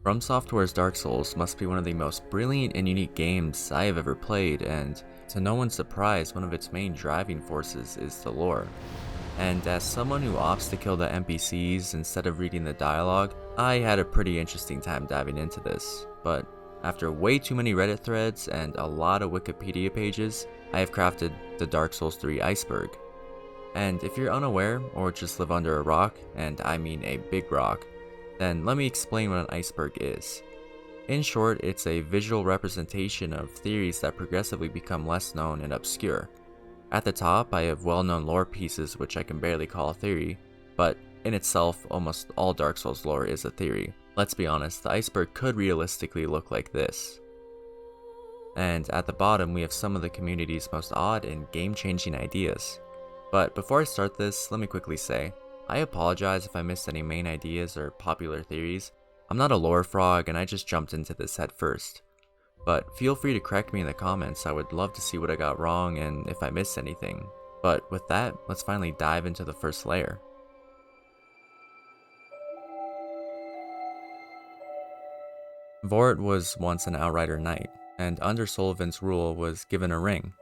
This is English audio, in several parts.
From Software's Dark Souls must be one of the most brilliant and unique games I have ever played, and to no one's surprise, one of its main driving forces is the lore. And as someone who opts to kill the NPCs instead of reading the dialogue, I had a pretty interesting time diving into this. But after way too many Reddit threads and a lot of Wikipedia pages, I have crafted the Dark Souls 3 Iceberg. And if you're unaware, or just live under a rock, and I mean a big rock, then let me explain what an iceberg is. In short, it's a visual representation of theories that progressively become less known and obscure. At the top, I have well-known lore pieces which I can barely call a theory, but in itself, almost all Dark Souls lore is a theory. Let's be honest, the iceberg could realistically look like this. And at the bottom, we have some of the community's most odd and game-changing ideas. But before I start this, let me quickly say, I apologize if I missed any main ideas or popular theories. I'm not a lore frog and I just jumped into this head first. But feel free to correct me in the comments, I would love to see what I got wrong and if I missed anything. But with that, let's finally dive into the first layer. Vort was once an Outrider Knight, and under Sullivan's rule was given a ring.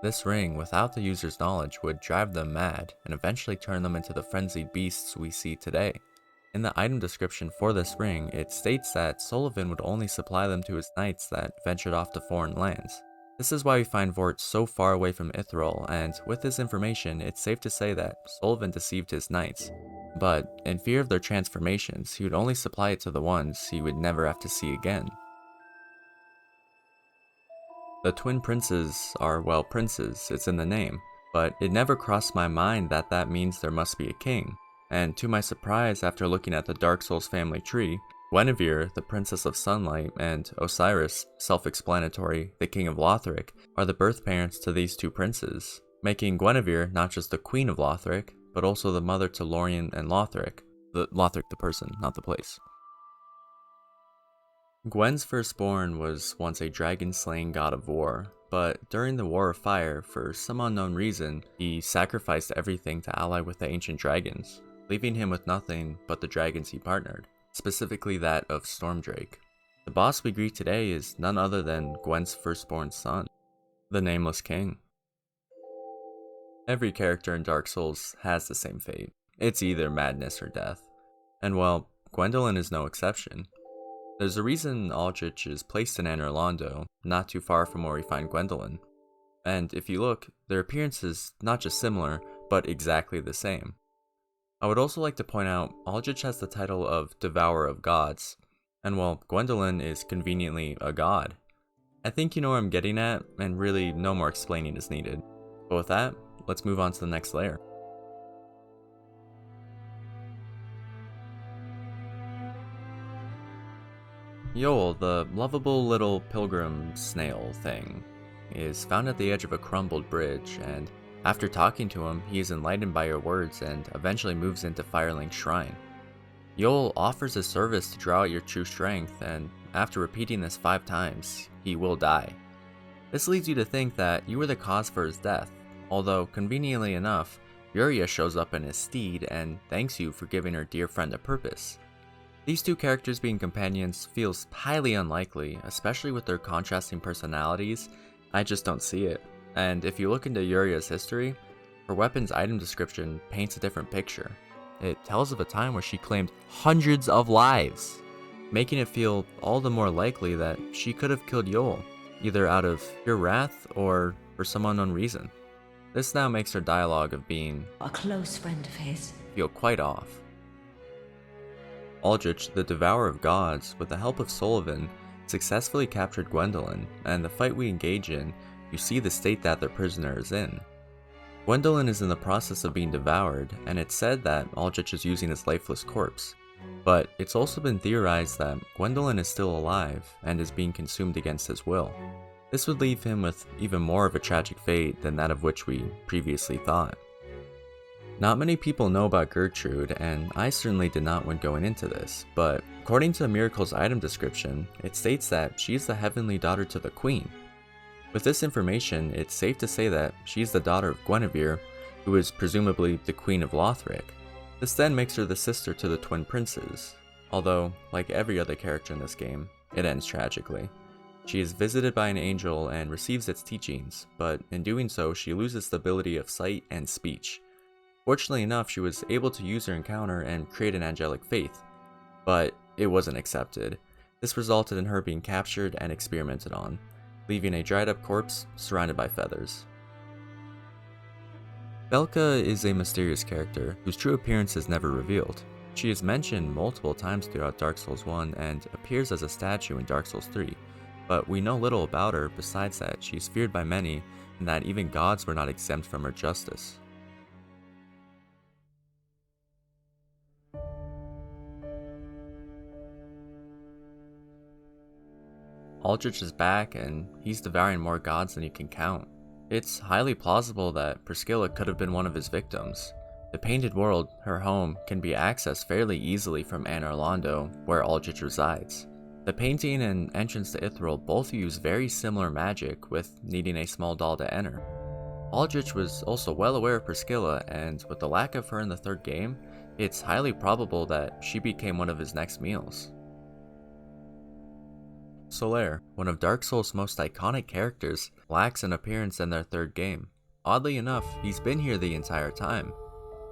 This ring, without the user's knowledge, would drive them mad and eventually turn them into the frenzied beasts we see today. In the item description for this ring, it states that Sullivan would only supply them to his knights that ventured off to foreign lands. This is why we find Vort so far away from Ithral, and with this information, it's safe to say that Sullivan deceived his knights. But in fear of their transformations, he would only supply it to the ones he would never have to see again. The twin princes are, well, princes, it's in the name, but it never crossed my mind that that means there must be a king. And to my surprise, after looking at the Dark Souls family tree, Guinevere, the Princess of Sunlight, and Osiris, self-explanatory, the King of Lothric, are the birth parents to these two princes, making Guinevere not just the Queen of Lothric, but also the mother to Lorien and Lothric. Lothric the person, not the place. Gwen's firstborn was once a dragon-slaying god of war, but during the War of Fire, for some unknown reason, he sacrificed everything to ally with the ancient dragons, leaving him with nothing but the dragons he partnered, specifically that of Stormdrake. The boss we greet today is none other than Gwen's firstborn son, the Nameless King. Every character in Dark Souls has the same fate. It's either madness or death. And well, Gwendolyn is no exception. There's a reason Aldrich is placed in Anor Londo, not too far from where we find Gwendolyn. And if you look, their appearance is not just similar, but exactly the same. I would also like to point out, Aldrich has the title of Devourer of Gods, and while Gwendolyn is conveniently a god. I think you know where I'm getting at, and really no more explaining is needed. But with that, let's move on to the next layer. Yoel, the lovable little pilgrim snail thing, is found at the edge of a crumbled bridge, and after talking to him, he is enlightened by your words and eventually moves into Firelink Shrine. Yoel offers his service to draw out your true strength, and after repeating this 5 times, he will die. This leads you to think that you were the cause for his death, although conveniently enough, Yuria shows up in his steed and thanks you for giving her dear friend a purpose. These two characters being companions feels highly unlikely, especially with their contrasting personalities. I just don't see it. And if you look into Yuria's history, her weapon's item description paints a different picture. It tells of a time where she claimed hundreds of lives, making it feel all the more likely that she could have killed Yoel, either out of pure wrath or for some unknown reason. This now makes her dialogue of being a close friend of his feel quite off. Aldrich, the Devourer of Gods, with the help of Sullivan, successfully captured Gwendolyn, and the fight we engage in, you see the state that their prisoner is in. Gwendolyn is in the process of being devoured, and it's said that Aldrich is using his lifeless corpse. But it's also been theorized that Gwendolyn is still alive, and is being consumed against his will. This would leave him with even more of a tragic fate than that of which we previously thought. Not many people know about Gertrude, and I certainly did not when going into this, but according to Miracle's item description, it states that she is the heavenly daughter to the queen. With this information, it's safe to say that she's the daughter of Guinevere, who is presumably the Queen of Lothric. This then makes her the sister to the twin princes. Although, like every other character in this game, it ends tragically. She is visited by an angel and receives its teachings, but in doing so, she loses the ability of sight and speech. Fortunately enough, she was able to use her encounter and create an angelic faith, but it wasn't accepted. This resulted in her being captured and experimented on, leaving a dried up corpse surrounded by feathers. Belka is a mysterious character whose true appearance is never revealed. She is mentioned multiple times throughout Dark Souls 1 and appears as a statue in Dark Souls 3, but we know little about her besides that she is feared by many and that even gods were not exempt from her justice. Aldrich is back and he's devouring more gods than you can count. It's highly plausible that Priscilla could have been one of his victims. The Painted World, her home, can be accessed fairly easily from Anor Londo, where Aldrich resides. The painting and entrance to Ithral both use very similar magic, with needing a small doll to enter. Aldrich was also well aware of Priscilla, and with the lack of her in the third game, it's highly probable that she became one of his next meals. Solaire, one of Dark Souls' most iconic characters, lacks an appearance in their third game. Oddly enough, he's been here the entire time.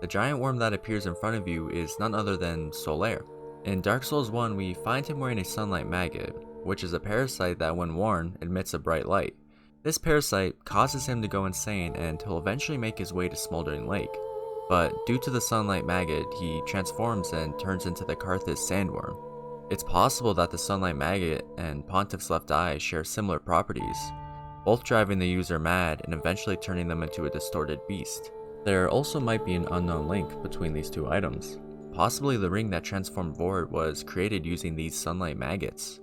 The giant worm that appears in front of you is none other than Solaire. In Dark Souls 1, we find him wearing a sunlight maggot, which is a parasite that when worn, emits a bright light. This parasite causes him to go insane and he'll eventually make his way to Smoldering Lake. But due to the sunlight maggot, he transforms and turns into the Karthus sandworm. It's possible that the sunlight maggot and Pontiff's left eye share similar properties, both driving the user mad and eventually turning them into a distorted beast. There also might be an unknown link between these two items. Possibly the ring that transformed Vord was created using these sunlight maggots.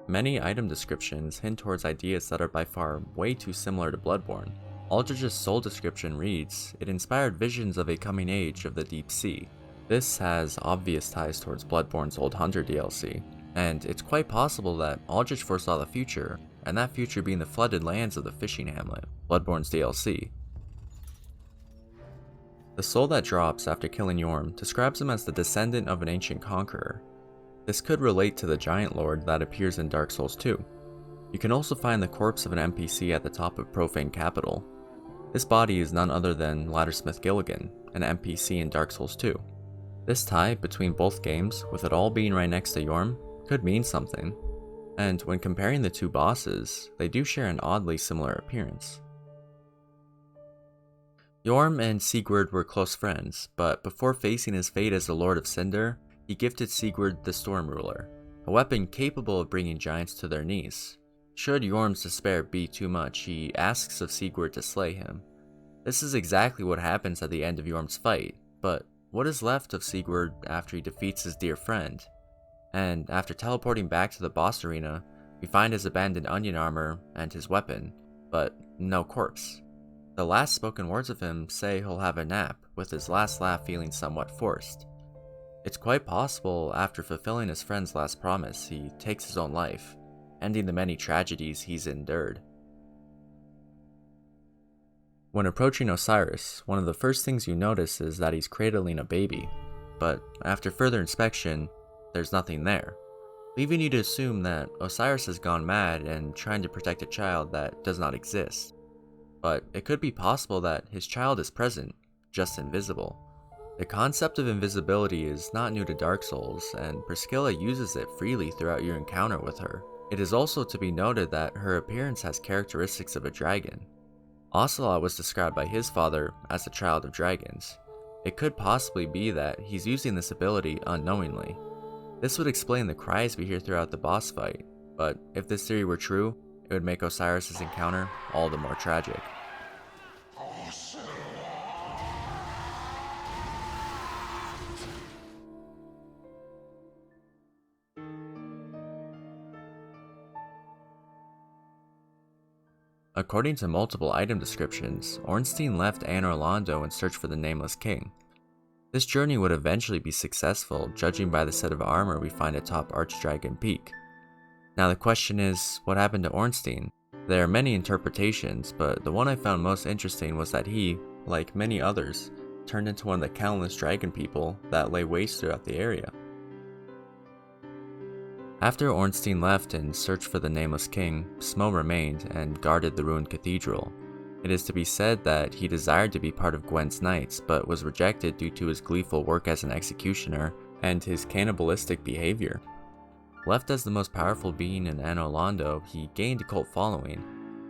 Many item descriptions hint towards ideas that are by far way too similar to Bloodborne. Aldrich's soul description reads, "It inspired visions of a coming age of the deep sea." This has obvious ties towards Bloodborne's Old Hunter DLC, and it's quite possible that Aldrich foresaw the future, and that future being the flooded lands of the fishing hamlet, Bloodborne's DLC. The soul that drops after killing Yorm describes him as the descendant of an ancient conqueror. This could relate to the giant lord that appears in Dark Souls 2. You can also find the corpse of an NPC at the top of Profane Capital. This body is none other than Laddersmith Gilligan, an NPC in Dark Souls 2. This tie between both games, with it all being right next to Yorm, could mean something. And when comparing the two bosses, they do share an oddly similar appearance. Yorm and Sigurd were close friends, but before facing his fate as the Lord of Cinder, he gifted Sigurd the Storm Ruler, a weapon capable of bringing giants to their knees. Should Yorm's despair be too much, he asks of Sigurd to slay him. This is exactly what happens at the end of Yorm's fight, but what is left of Sigurd after he defeats his dear friend? And after teleporting back to the boss arena, we find his abandoned onion armor and his weapon, but no corpse. The last spoken words of him say he'll have a nap, with his last laugh feeling somewhat forced. It's quite possible after fulfilling his friend's last promise, he takes his own life, ending the many tragedies he's endured. When approaching Osiris, one of the first things you notice is that he's cradling a baby, but after further inspection, there's nothing there, leaving you to assume that Osiris has gone mad and trying to protect a child that does not exist. But it could be possible that his child is present, just invisible. The concept of invisibility is not new to Dark Souls, and Priscilla uses it freely throughout your encounter with her. It is also to be noted that her appearance has characteristics of a dragon. Ocelot was described by his father as a child of dragons. It could possibly be that he's using this ability unknowingly. This would explain the cries we hear throughout the boss fight, but if this theory were true, it would make Osiris' encounter all the more tragic. According to multiple item descriptions, Ornstein left Anor Londo in search for the Nameless King. This journey would eventually be successful, judging by the set of armor we find atop Archdragon Peak. Now the question is, what happened to Ornstein? There are many interpretations, but the one I found most interesting was that he, like many others, turned into one of the countless dragon people that lay waste throughout the area. After Ornstein left in search for the Nameless King, Smo remained and guarded the ruined cathedral. It is to be said that he desired to be part of Gwen's knights, but was rejected due to his gleeful work as an executioner and his cannibalistic behavior. Left as the most powerful being in Anno Londo, he gained a cult following.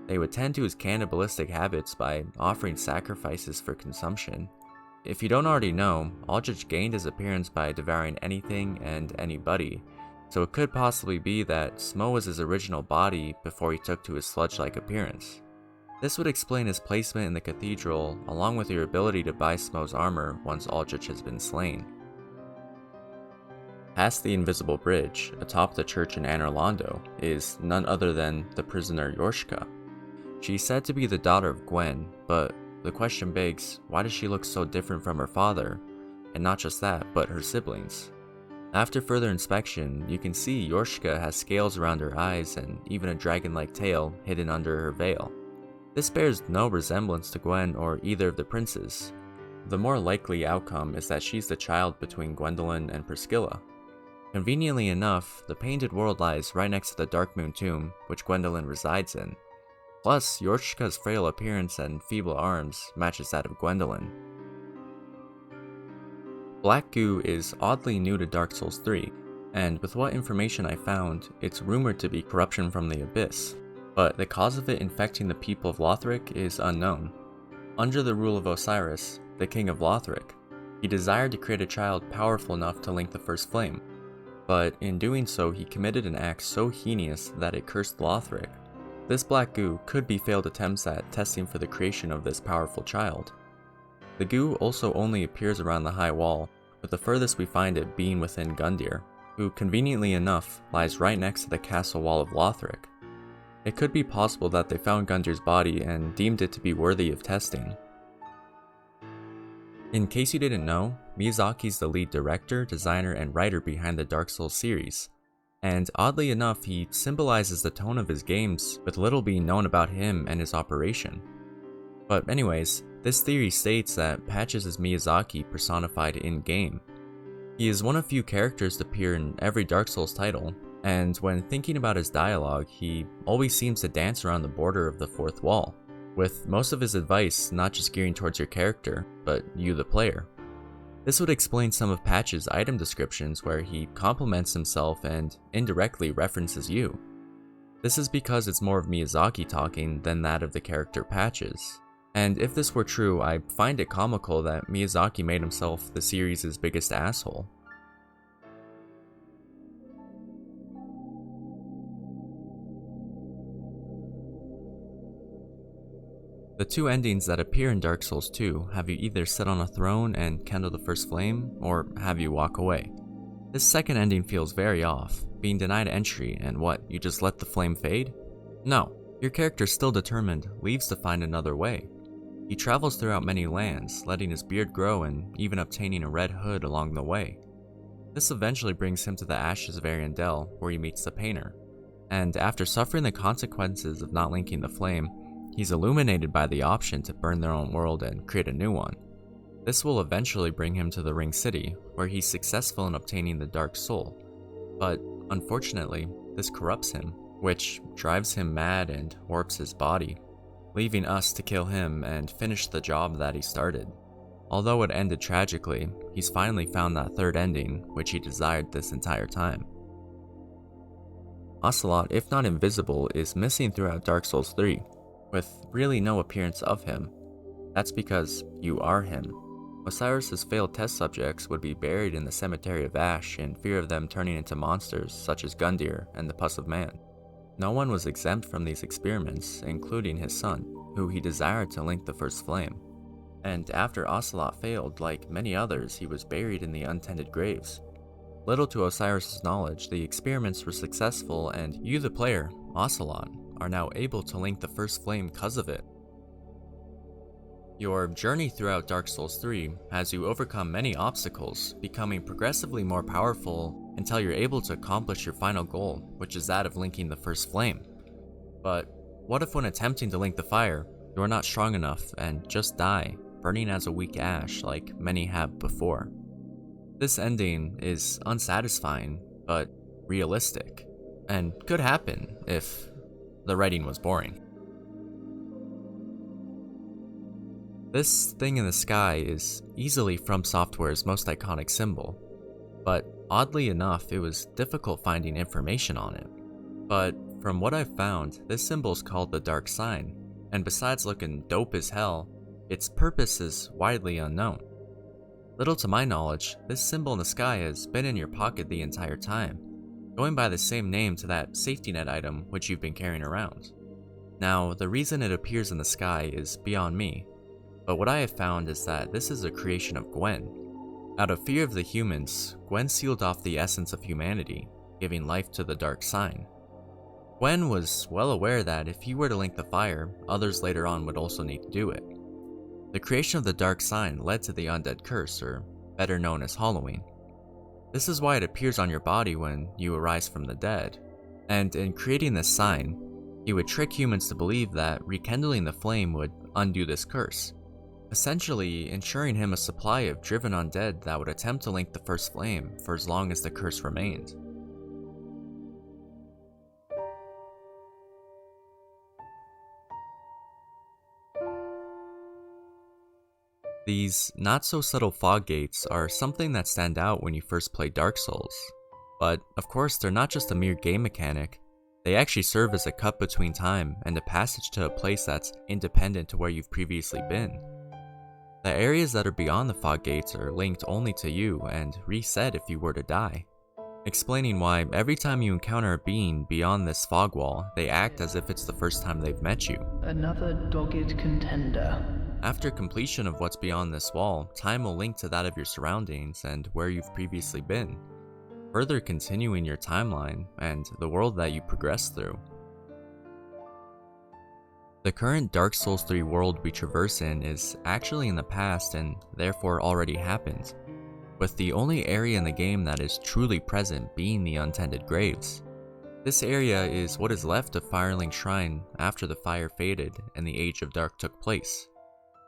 They would tend to his cannibalistic habits by offering sacrifices for consumption. If you don't already know, Aldrich gained his appearance by devouring anything and anybody, so it could possibly be that Smo was his original body before he took to his sludge-like appearance. This would explain his placement in the cathedral, along with your ability to buy Smo's armor once Aldrich has been slain. Past the Invisible Bridge, atop the church in Anor Londo, is none other than the prisoner Yorshka. She's said to be the daughter of Gwen, but the question begs, why does she look so different from her father? And not just that, but her siblings. After further inspection, you can see Yorshka has scales around her eyes and even a dragon-like tail hidden under her veil. This bears no resemblance to Gwen or either of the princes. The more likely outcome is that she's the child between Gwendolyn and Priscilla. Conveniently enough, the Painted World lies right next to the Darkmoon tomb, which Gwendolyn resides in. Plus, Yorshka's frail appearance and feeble arms matches that of Gwendolyn. Black goo is oddly new to Dark Souls 3, and with what information I found, it's rumored to be corruption from the Abyss, but the cause of it infecting the people of Lothric is unknown. Under the rule of Osiris, the king of Lothric, he desired to create a child powerful enough to link the First Flame, but in doing so he committed an act so heinous that it cursed Lothric. This black goo could be failed attempts at testing for the creation of this powerful child. The goo also only appears around the high wall, with the furthest we find it being within Gundyr, who conveniently enough lies right next to the castle wall of Lothric. It could be possible that they found Gundyr's body and deemed it to be worthy of testing. In case you didn't know, Miyazaki's the lead director, designer, and writer behind the Dark Souls series, and oddly enough he symbolizes the tone of his games with little being known about him and his operation. But anyways, this theory states that Patches is Miyazaki personified in-game. He is one of few characters to appear in every Dark Souls title, and when thinking about his dialogue, he always seems to dance around the border of the fourth wall, with most of his advice not just gearing towards your character, but you the player. This would explain some of Patch's item descriptions where he compliments himself and indirectly references you. This is because it's more of Miyazaki talking than that of the character Patches. And if this were true, I find it comical that Miyazaki made himself the series' biggest asshole. The two endings that appear in Dark Souls 2 have you either sit on a throne and kindle the first flame, or have you walk away. This second ending feels very off, being denied entry and what, you just let the flame fade? No, your character still determined leaves to find another way. He travels throughout many lands, letting his beard grow and even obtaining a red hood along the way. This eventually brings him to the Ashes of Ariandel, where he meets the painter, and after suffering the consequences of not linking the flame, he's illuminated by the option to burn their own world and create a new one. This will eventually bring him to the Ring City, where he's successful in obtaining the Dark Soul, but unfortunately, this corrupts him, which drives him mad and warps his body, leaving us to kill him and finish the job that he started. Although it ended tragically, he's finally found that third ending, which he desired this entire time. Ocelot, if not invisible, is missing throughout Dark Souls 3, with really no appearance of him. That's because you are him. Osiris's failed test subjects would be buried in the Cemetery of Ash in fear of them turning into monsters such as Gundyr and the Pus of Man. No one was exempt from these experiments, including his son, who he desired to link the First Flame. And after Ocelot failed, like many others, he was buried in the untended graves. Little to Osiris's knowledge, the experiments were successful and you the player, Ocelot, are now able to link the First Flame because of it. Your journey throughout Dark Souls 3 has you overcome many obstacles, becoming progressively more powerful until you're able to accomplish your final goal, which is that of linking the First Flame. But what if when attempting to link the fire, you are not strong enough and just die, burning as a weak ash like many have before. This ending is unsatisfying, but realistic, and could happen if the writing was boring. This thing in the sky is easily From Software's most iconic symbol, but oddly enough, it was difficult finding information on it. But from what I've found, this symbol is called the Dark Sign, and besides looking dope as hell, its purpose is widely unknown. Little to my knowledge, this symbol in the sky has been in your pocket the entire time, going by the same name to that safety net item which you've been carrying around. Now, the reason it appears in the sky is beyond me, but what I have found is that this is a creation of Gwen. Out of fear of the humans, Gwen sealed off the essence of humanity, giving life to the Dark Sign. Gwen was well aware that if he were to link the fire, others later on would also need to do it. The creation of the Dark Sign led to the Undead Curse, or better known as Halloween. This is why it appears on your body when you arise from the dead, and in creating this sign, he would trick humans to believe that rekindling the flame would undo this curse, essentially ensuring him a supply of driven undead that would attempt to link the first flame for as long as the curse remained. These not-so-subtle fog gates are something that stand out when you first play Dark Souls, but of course they're not just a mere game mechanic, they actually serve as a cut between time and a passage to a place that's independent to where you've previously been. The areas that are beyond the fog gates are linked only to you and reset if you were to die, explaining why every time you encounter a being beyond this fog wall, they act as if it's the first time they've met you. Another dogged contender. After completion of what's beyond this wall, time will link to that of your surroundings and where you've previously been, further continuing your timeline and the world that you progress through. The current Dark Souls 3 world we traverse in is actually in the past and therefore already happened, with the only area in the game that is truly present being the untended graves. This area is what is left of Firelink Shrine after the fire faded and the Age of Dark took place.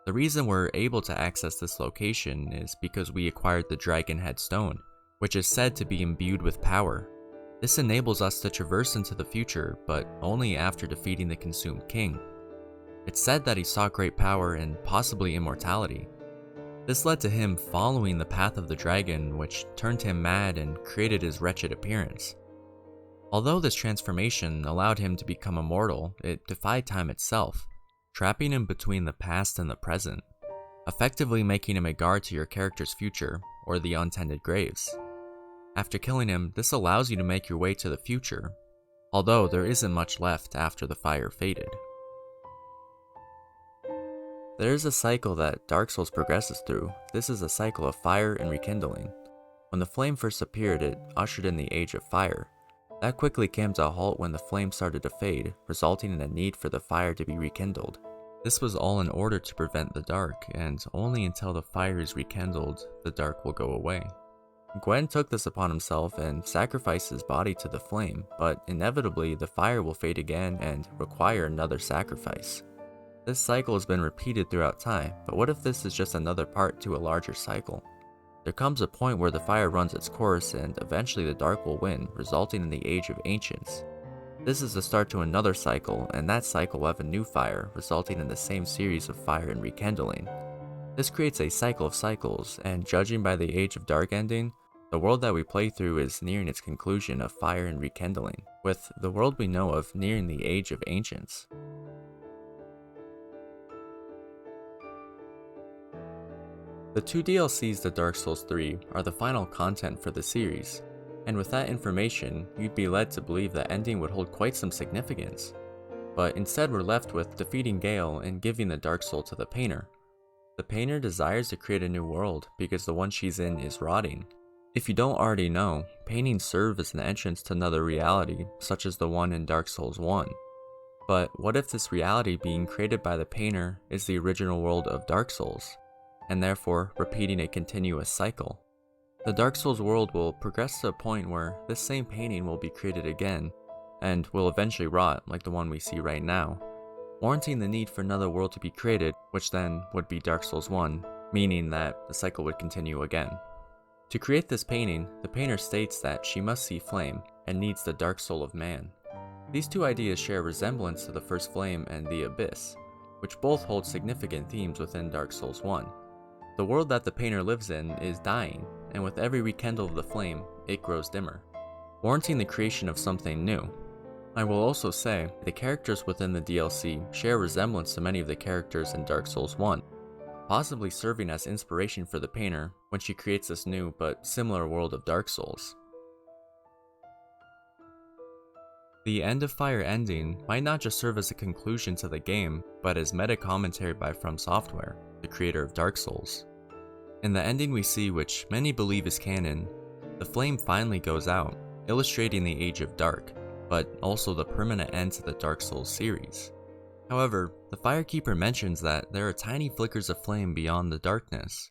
The reason we're able to access this location is because we acquired the Dragon Head Stone, which is said to be imbued with power. This enables us to traverse into the future, but only after defeating the Consumed King. It's said that he sought great power and possibly immortality. This led to him following the path of the dragon, which turned him mad and created his wretched appearance. Although this transformation allowed him to become immortal, it defied time itself, trapping him between the past and the present, effectively making him a guard to your character's future, or the untended graves. After killing him, this allows you to make your way to the future, although there isn't much left after the fire faded. There is a cycle that Dark Souls progresses through. This is a cycle of fire and rekindling. When the flame first appeared, it ushered in the Age of Fire. That quickly came to a halt when the flame started to fade, resulting in a need for the fire to be rekindled. This was all in order to prevent the dark, and only until the fire is rekindled, the dark will go away. Gwen took this upon himself and sacrificed his body to the flame, but inevitably the fire will fade again and require another sacrifice. This cycle has been repeated throughout time, but what if this is just another part to a larger cycle? There comes a point where the fire runs its course and eventually the dark will win, resulting in the Age of Ancients. This is the start to another cycle, and that cycle will have a new fire, resulting in the same series of fire and rekindling. This creates a cycle of cycles, and judging by the Age of Dark ending, the world that we play through is nearing its conclusion of fire and rekindling, with the world we know of nearing the Age of Ancients. The 2 DLCs to Dark Souls 3 are the final content for the series, and with that information, you'd be led to believe that ending would hold quite some significance. But instead we're left with defeating Gale and giving the Dark Soul to the Painter. The Painter desires to create a new world because the one she's in is rotting. If you don't already know, paintings serve as an entrance to another reality, such as the one in Dark Souls 1. But what if this reality being created by the Painter is the original world of Dark Souls, and therefore repeating a continuous cycle? The Dark Souls world will progress to a point where this same painting will be created again, and will eventually rot like the one we see right now. warranting the need for another world to be created, which then would be Dark Souls 1, meaning that the cycle would continue again. To create this painting, the painter states that she must see flame and needs the dark soul of man. These two ideas share a resemblance to the first flame and the abyss, which both hold significant themes within Dark Souls 1. The world that the painter lives in is dying, and with every rekindle of the flame, it grows dimmer, warranting the creation of something new. I will also say, the characters within the DLC share a resemblance to many of the characters in Dark Souls 1, possibly serving as inspiration for the painter when she creates this new but similar world of Dark Souls. The End of Fire ending might not just serve as a conclusion to the game, but as meta commentary by From Software, the creator of Dark Souls. In the ending we see, which many believe is canon, the flame finally goes out, illustrating the Age of Dark, but also the permanent end to the Dark Souls series. However, the Firekeeper mentions that there are tiny flickers of flame beyond the darkness.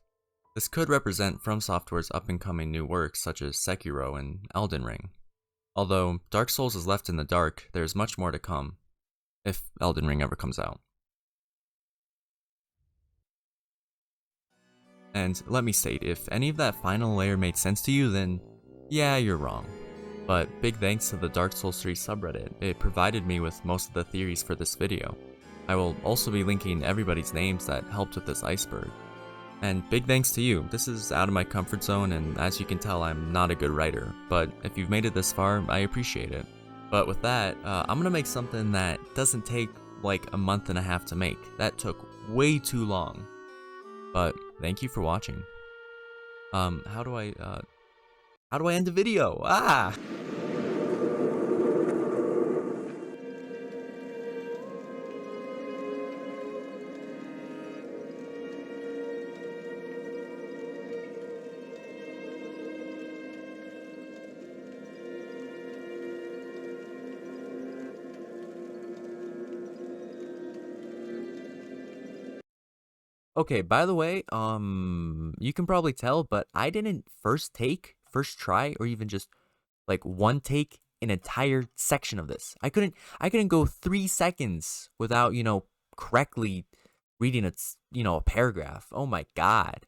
This could represent From Software's up-and-coming new works such as Sekiro and Elden Ring. Although Dark Souls is left in the dark, there is much more to come, if Elden Ring ever comes out. And let me state, if any of that final layer made sense to you, then yeah, you're wrong. But big thanks to the Dark Souls 3 subreddit, it provided me with most of the theories for this video. I will also be linking everybody's names that helped with this iceberg. And big thanks to you, this is out of my comfort zone, and as you can tell, I'm not a good writer, but if you've made it this far, I appreciate it. But with that, I'm gonna make something that doesn't take like a month and a half to make. That took way too long. But thank you for watching. How do I end the video? Okay, by the way, you can probably tell, but I didn't first try, or even just like one take an entire section of this. I couldn't go 3 seconds without, correctly reading a paragraph. Oh my god.